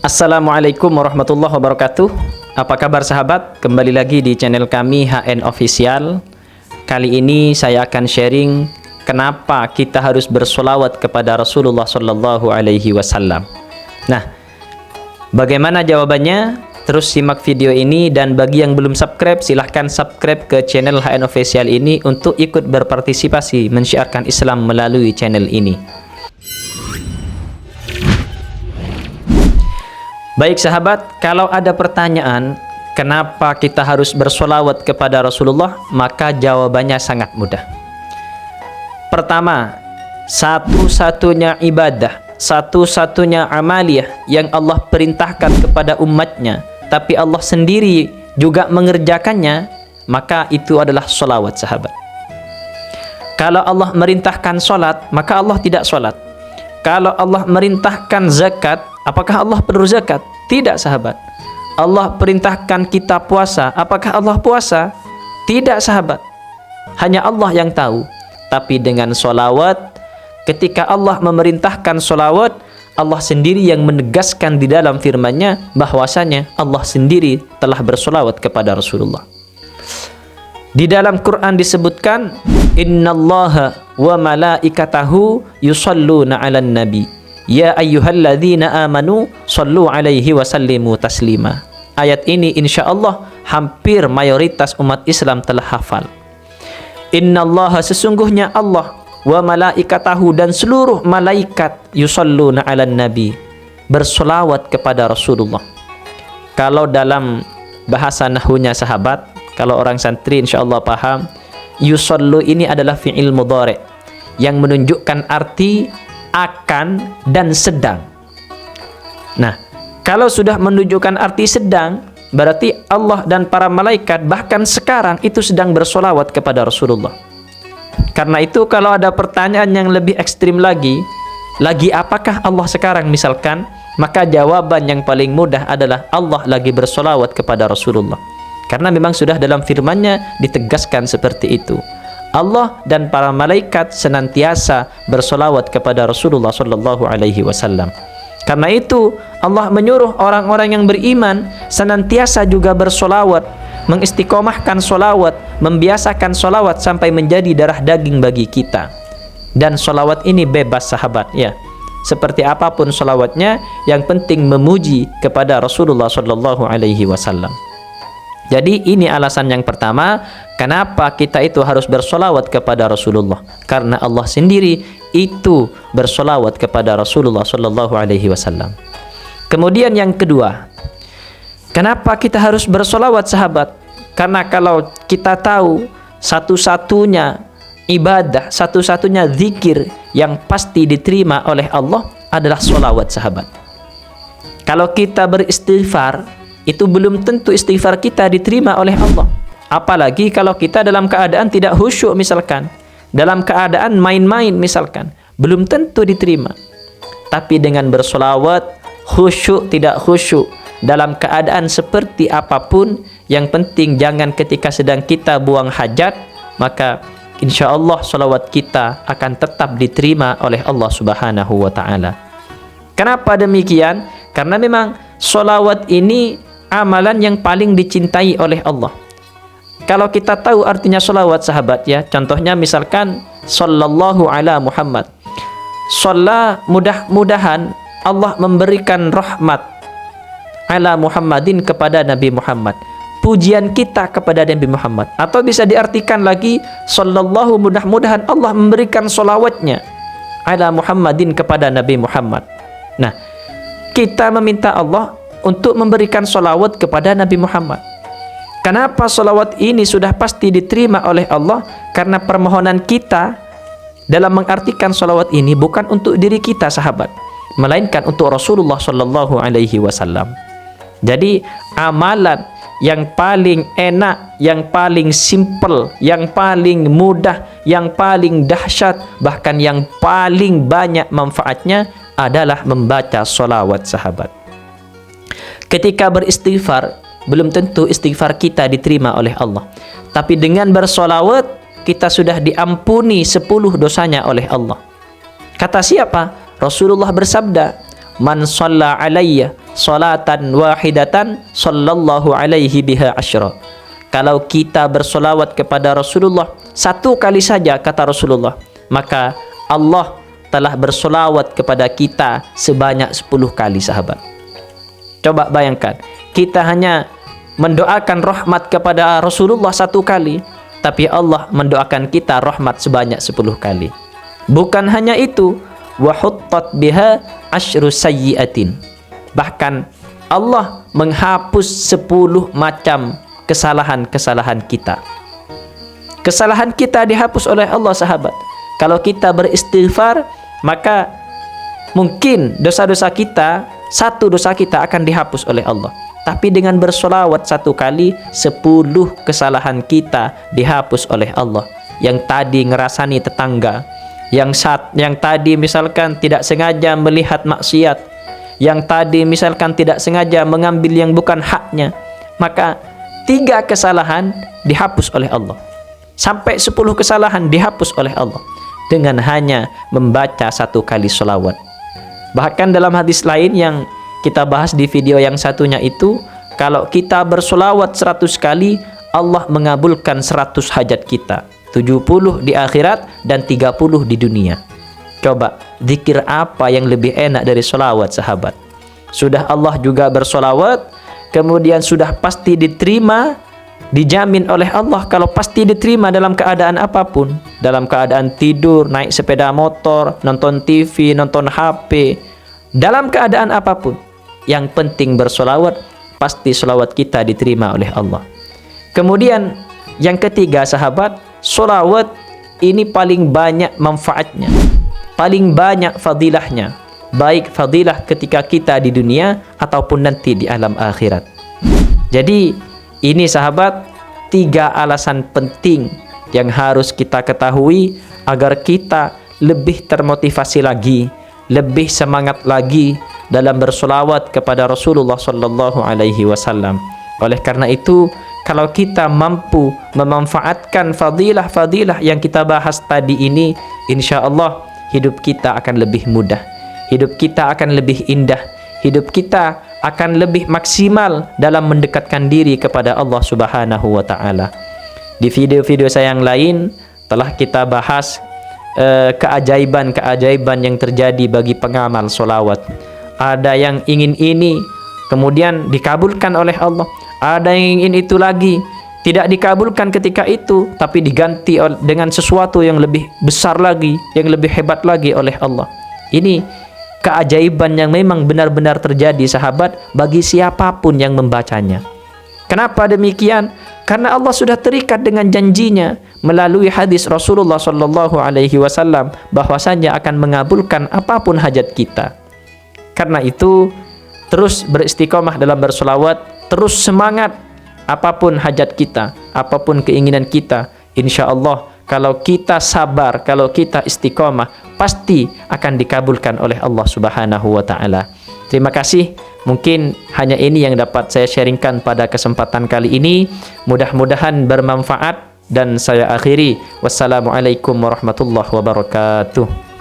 Assalamualaikum warahmatullahi wabarakatuh. Apa kabar sahabat? Kembali lagi di channel kami HN Official. Kali ini saya akan sharing kenapa kita harus bersolawat kepada Rasulullah Sallallahu Alaihi Wasallam. Nah, bagaimana jawabannya? Terus simak video ini, dan bagi yang belum subscribe silahkan subscribe ke channel HN Official ini untuk ikut berpartisipasi mensyiarkan Islam melalui channel ini. Baik sahabat, kalau ada pertanyaan kenapa kita harus bersolawat kepada Rasulullah, maka jawabannya sangat mudah. Pertama, satu-satunya ibadah, satu-satunya amaliyah yang Allah perintahkan kepada umatnya, tapi Allah sendiri juga mengerjakannya, maka itu adalah solawat sahabat. Kalau Allah merintahkan solat, maka Allah tidak solat. Kalau Allah merintahkan zakat, apakah Allah perlu zakat? Tidak sahabat. Allah perintahkan kita puasa, apakah Allah puasa? Tidak sahabat. Hanya Allah yang tahu. Tapi dengan solawat, ketika Allah memerintahkan solawat, Allah sendiri yang menegaskan di dalam firman-Nya bahwasanya Allah sendiri telah bersolawat kepada Rasulullah. Di dalam Quran disebutkan, innallaha wa malaikatahu yusalluna 'alan nabi ya ayyuhalladzina amanu sallu 'alaihi wa sallimu taslima. Ayat ini insyaallah hampir mayoritas umat Islam telah hafal. Innallaha, sesungguhnya Allah, wa malaikatahu, dan seluruh malaikat, yusalluna 'alan nabi, bersolawat kepada Rasulullah. Kalau dalam bahasa nahwunya sahabat, kalau orang santri insyaallah paham, yusallu ini adalah fi'il mudhari yang menunjukkan arti akan dan sedang. Nah, kalau sudah menunjukkan arti sedang, berarti Allah dan para malaikat bahkan sekarang itu sedang bersolawat kepada Rasulullah. Karena itu kalau ada pertanyaan yang lebih ekstrim lagi apakah Allah sekarang misalkan, maka jawaban yang paling mudah adalah Allah lagi bersolawat kepada Rasulullah. Karena memang sudah dalam firman-Nya ditegaskan seperti itu. Allah dan para malaikat senantiasa bersolawat kepada Rasulullah Sallallahu Alaihi Wasallam. Karena itu Allah menyuruh orang-orang yang beriman senantiasa juga bersolawat, mengistiqomahkan solawat, membiasakan solawat sampai menjadi darah daging bagi kita. Dan solawat ini bebas sahabat, ya. Seperti apapun solawatnya, yang penting memuji kepada Rasulullah Sallallahu Alaihi Wasallam. Jadi ini alasan yang pertama, kenapa kita itu harus bersolawat kepada Rasulullah. Karena Allah sendiri itu bersolawat kepada Rasulullah Sallallahu Alaihi Wasallam. Kemudian yang kedua, kenapa kita harus bersolawat sahabat? Karena kalau kita tahu satu-satunya ibadah, satu-satunya zikir yang pasti diterima oleh Allah adalah solawat sahabat. Kalau kita beristighfar, itu belum tentu istighfar kita diterima oleh Allah. Apalagi kalau kita dalam keadaan tidak khusyuk misalkan, dalam keadaan main-main misalkan, belum tentu diterima. Tapi dengan bersolawat, khusyuk tidak khusyuk, dalam keadaan seperti apapun, yang penting jangan ketika sedang kita buang hajat, maka insya Allah solawat kita akan tetap diterima oleh Allah Subhanahu wa Ta'ala. Kenapa demikian? Karena memang solawat ini amalan yang paling dicintai oleh Allah. Kalau kita tahu artinya solawat sahabat, ya, contohnya misalkan sallallahu ala Muhammad. Shalla, mudah-mudahan Allah memberikan rahmat ala Muhammadin, kepada Nabi Muhammad. Pujian kita kepada Nabi Muhammad. Atau bisa diartikan lagi, sallallahu, mudah-mudahan Allah memberikan solawatnya ala Muhammadin, kepada Nabi Muhammad. Nah, kita meminta Allah untuk memberikan solawat kepada Nabi Muhammad. Kenapa solawat ini sudah pasti diterima oleh Allah? Karena permohonan kita dalam mengartikan solawat ini bukan untuk diri kita sahabat, melainkan untuk Rasulullah Sallallahu Alaihi Wasallam. Jadi amalan yang paling enak, yang paling simple, yang paling mudah, yang paling dahsyat, bahkan yang paling banyak manfaatnya adalah membaca solawat sahabat. Ketika beristighfar, belum tentu istighfar kita diterima oleh Allah. Tapi dengan bersolawat, kita sudah diampuni 10 dosanya oleh Allah. Kata siapa? Rasulullah bersabda, "Man shalla alayya salatan wahidatan sallallahu alaihi biha asyra. Kalau kita bersolawat kepada Rasulullah satu kali saja, kata Rasulullah, maka Allah telah bersolawat kepada kita sebanyak 10 kali, sahabat. Coba bayangkan, kita hanya mendoakan rahmat kepada Rasulullah satu kali, tapi Allah mendoakan kita rahmat sebanyak 10 kali. Bukan hanya itu, wa huttat biha asyru sayyiatin. Bahkan Allah menghapus 10 macam kesalahan-kesalahan kita. Kesalahan kita dihapus oleh Allah, sahabat. Kalau kita beristighfar, maka mungkin dosa-dosa kita, satu dosa kita akan dihapus oleh Allah. Tapi dengan bersolawat satu kali, 10 kesalahan kita dihapus oleh Allah. Yang tadi ngerasani tetangga, yang tadi misalkan tidak sengaja melihat maksiat, yang tadi misalkan tidak sengaja mengambil yang bukan haknya, maka 3 kesalahan dihapus oleh Allah. Sampai 10 kesalahan dihapus oleh Allah dengan hanya membaca satu kali sholawat. Bahkan dalam hadis lain yang kita bahas di video yang satunya itu, kalau kita bersolawat 100 kali, Allah mengabulkan 100 hajat kita, 70 di akhirat dan 30 di dunia. Coba, zikir apa yang lebih enak dari solawat, sahabat? Sudah Allah juga bersolawat, kemudian sudah pasti diterima, dijamin oleh Allah kalau pasti diterima dalam keadaan apapun, dalam keadaan tidur, naik sepeda motor, nonton TV, nonton HP, dalam keadaan apapun. Yang penting bersolawat, pasti solawat kita diterima oleh Allah. Kemudian yang ketiga, sahabat, solawat ini paling banyak manfaatnya, paling banyak fadilahnya, baik fadilah ketika kita di dunia ataupun nanti di alam akhirat. Jadi ini, sahabat, 3 alasan penting yang harus kita ketahui agar kita lebih termotivasi lagi, lebih semangat lagi dalam bersolawat kepada Rasulullah Sallallahu Alaihi Wasallam. Oleh karena itu, kalau kita mampu memanfaatkan fadilah-fadilah yang kita bahas tadi ini, insya Allah hidup kita akan lebih mudah, hidup kita akan lebih indah, hidup kita akan lebih maksimal dalam mendekatkan diri kepada Allah Subhanahu wa Ta'ala. Di video-video saya yang lain telah kita bahas keajaiban-keajaiban yang terjadi bagi pengamal solawat. Ada yang ingin ini, kemudian dikabulkan oleh Allah. Ada yang ingin itu lagi, tidak dikabulkan ketika itu, tapi diganti dengan sesuatu yang lebih besar lagi, yang lebih hebat lagi oleh Allah. Ini keajaiban yang memang benar-benar terjadi, sahabat, bagi siapapun yang membacanya. Kenapa demikian? Karena Allah sudah terikat dengan janjinya melalui hadis Rasulullah Sallallahu Alaihi Wasallam bahwasanya akan mengabulkan apapun hajat kita. Karena itu, terus beristiqomah dalam bersolawat, terus semangat apapun hajat kita, apapun keinginan kita. Insya Allah, kalau kita sabar, kalau kita istiqomah, pasti akan dikabulkan oleh Allah Subhanahu wa Ta'ala. Terima kasih. Mungkin hanya ini yang dapat saya sharingkan pada kesempatan kali ini. Mudah-mudahan bermanfaat dan saya akhiri. Wassalamualaikum warahmatullahi wabarakatuh.